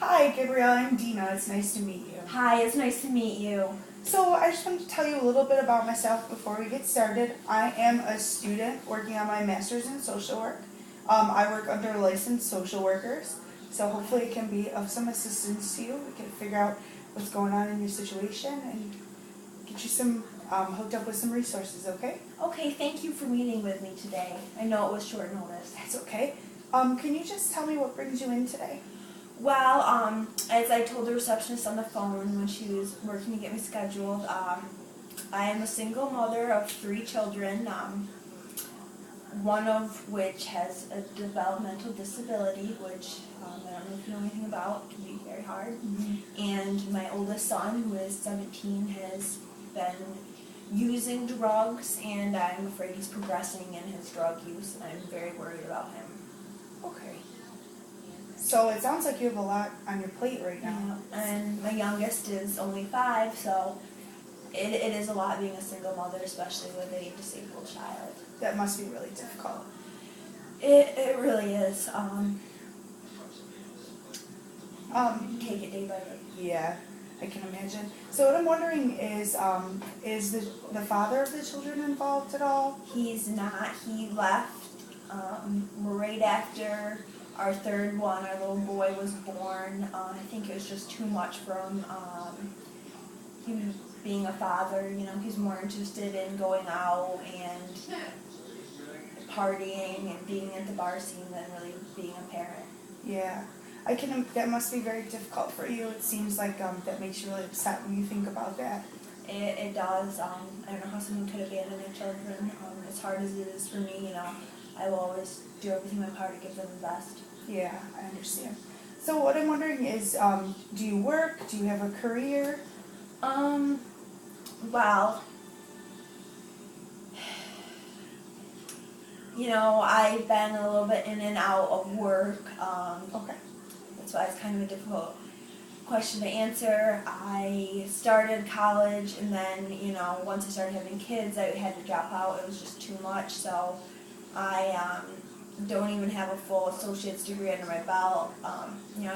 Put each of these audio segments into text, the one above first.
Hi, Gabrielle. I'm Dena. It's nice to meet you. Hi, it's nice to meet you. So I just wanted to tell you a little bit about myself before we get started. I am a student working on my master's in social work. I work under licensed social workers, so hopefully it can be of some assistance to you. We can figure out what's going on in your situation and get you some hooked up with some resources, okay? Okay, thank you for meeting with me today. I know it was short notice. That's okay. Can you just tell me what brings you in today? Well, as I told the receptionist on the phone when she was working to get me scheduled, I am a single mother of 3 children, one of which has a developmental disability, which I don't know if you know anything about. It can be very hard. And my oldest son, who is 17, has been using drugs, and I'm afraid he's progressing in his drug use, and I'm very worried about him. Okay. So it sounds like you have a lot on your plate right now. And my youngest is only 5, so it is a lot being a single mother, especially with a disabled child. That must be really difficult. It really is. Take it day by day. Yeah, I can imagine. So what I'm wondering is the father of the children involved at all? He's not. He left right after our third one, our little boy, was born. I think it was just too much for him. Him being a father, he's more interested in going out and partying and being at the bar scene than really being a parent. Yeah, that must be very difficult for you. It seems like that makes you really upset when you think about that. It does. I don't know how someone could abandon their children. As hard as it is for me, I will always do everything in my power to give them the best. Yeah, I understand. So what I'm wondering is, do you work? Do you have a career? Well, I've been a little bit in and out of work. Okay. That's why it's kind of a difficult question to answer. I started college, and then, once I started having kids, I had to drop out. It was just too much, so I don't even have a full associate's degree under my belt. I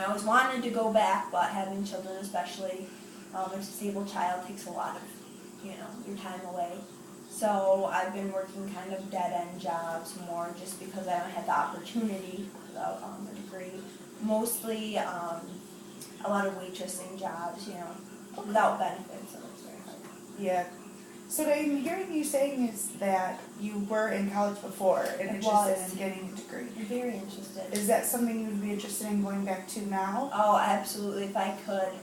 always wanted to go back, but having children, especially a disabled child, takes a lot of, your time away. So I've been working kind of dead-end jobs more just because I haven't had the opportunity without a degree. Mostly a lot of waitressing jobs, without benefits, so it's very hard. Yeah. So what I'm hearing you saying is that you were in college before and interested in getting a degree. I'm very interested. Is that something you would be interested in going back to now? Oh, absolutely, if I could.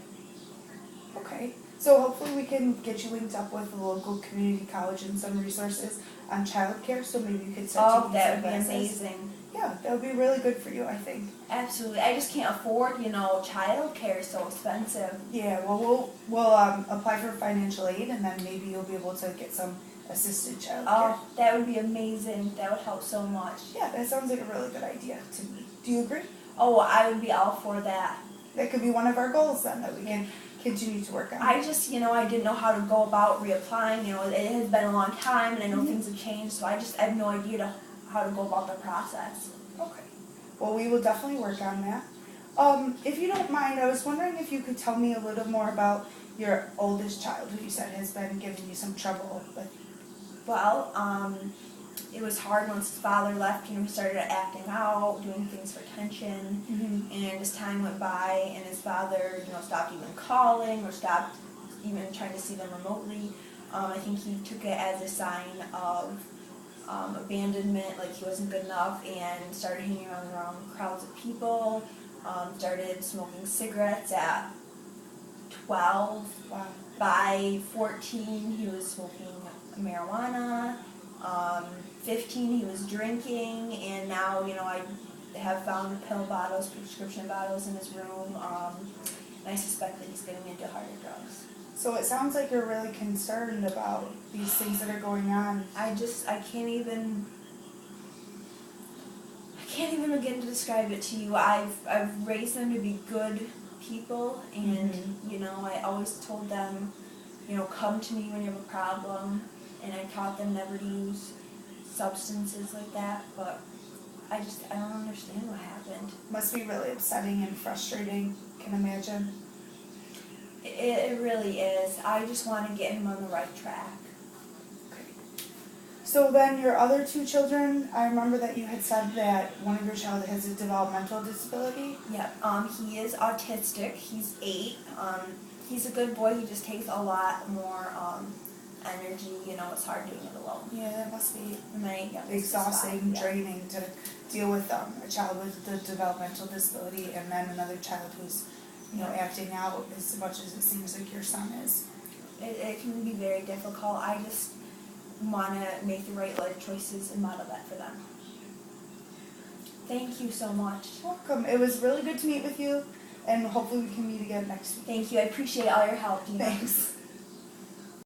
Okay. So hopefully we can get you linked up with a local community college and some resources on childcare, so maybe you could start taking that some would be classes. amazing. Yeah, that would be really good for you, I think. Absolutely. I just can't afford, child care is so expensive. Yeah, well, we'll apply for financial aid, and then maybe you'll be able to get some assisted child care. Oh, that would be amazing. That would help so much. Yeah, that sounds like a really good idea to me. Do you agree? Oh, I would be all for that. That could be one of our goals then, that we can continue to work on. I just, I didn't know how to go about reapplying. It has been a long time, and I know things have changed, so I have no idea how to go about the process. Okay. Well, we will definitely work on that. If you don't mind, I was wondering if you could tell me a little more about your oldest child, who you said has been giving you some trouble with. Well, it was hard once his father left. He started acting out, doing things for attention, and as time went by, and his father, stopped even calling or stopped even trying to see them remotely. I think he took it as a sign of abandonment, like he wasn't good enough, and started hanging around the wrong crowds of people. Started smoking cigarettes at 12. Wow. By 14, he was smoking marijuana. 15, he was drinking, and now, I have found pill bottles, prescription bottles in his room, and I suspect that he's getting into harder drugs. So it sounds like you're really concerned about these things that are going on. I can't even begin to describe it to you. I've raised them to be good people, and, I always told them, come to me when you have a problem, and I taught them never to use substances like that, but I don't understand what happened. Must be really upsetting and frustrating. can imagine. It really is. I just want to get him on the right track. Okay. So then your other two children, I remember that you had said that one of your child has a developmental disability. Yep. He is autistic. He's 8. He's a good boy. He just takes a lot more energy. You know, it's hard doing it alone. Yeah, that must be Right. Yeah, exhausting, draining to deal with a child with the developmental disability and then another child who's, acting out as much as it seems like your son is. It can be very difficult. I just want to make the right life choices and model that for them. Thank you so much. Welcome. It was really good to meet with you, and hopefully we can meet again next week. Thank you. I appreciate all your help, Dena. Thanks.